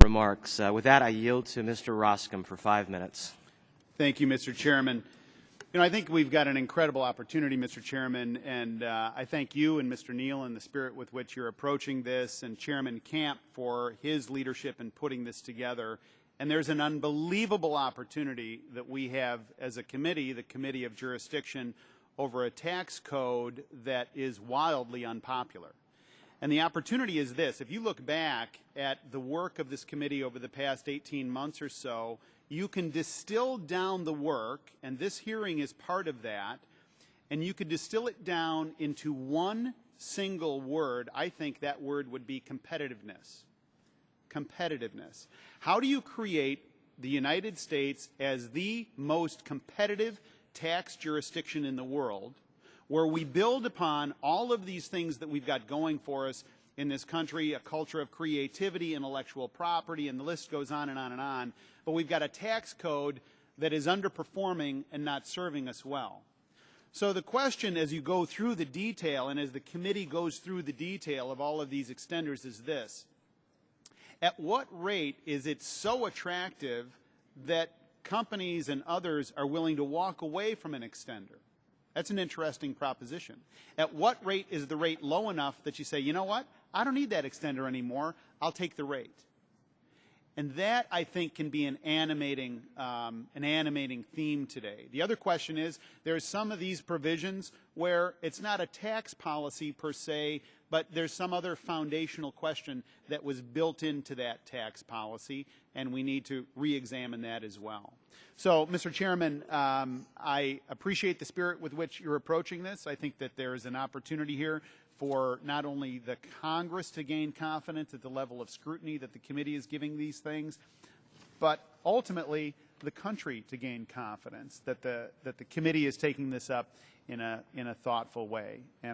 remarks. With that, I yield to Mr. Roskam for 5 minutes. Thank you, Mr. Chairman. You know, I think we've got an incredible opportunity, Mr. Chairman, and I thank you and Mr. Neal and the spirit with which you're approaching this, and Chairman Camp for his leadership in putting this together. And there's an unbelievable opportunity that we have as a committee, the Committee of Jurisdiction, over a tax code that is wildly unpopular. And the opportunity is this: if you look back at the work of this committee over the past 18 months or so, you can distill down the work, and this hearing is part of that, and you could distill it down into one single word. I think that word would be competitiveness. Competitiveness. How do you create the United States as the most competitive tax jurisdiction in the world, where we build upon all of these things that we've got going for us in this country, a culture of creativity, intellectual property, and the list goes on and on and on, but we've got a tax code that is underperforming and not serving us well. So the question as you go through the detail and as the committee goes through the detail of all of these extenders is this: at what rate is it so attractive that companies and others are willing to walk away from an extender? That's an interesting proposition. At what rate is the rate low enough that you say, you know what, I don't need that extender anymore, I'll take the rate? And that, I think, can be an animating theme today. The other question is, there's some of these provisions where it's not a tax policy per se, but there's some other foundational question that was built into that tax policy, and we need to re-examine that as well. So, Mr. Chairman, I appreciate the spirit with which you're approaching this. I think that there is an opportunity here for not only the Congress to gain confidence at the level of scrutiny that the committee is giving these things, but ultimately the country to gain confidence that the committee is taking this up in a thoughtful way. And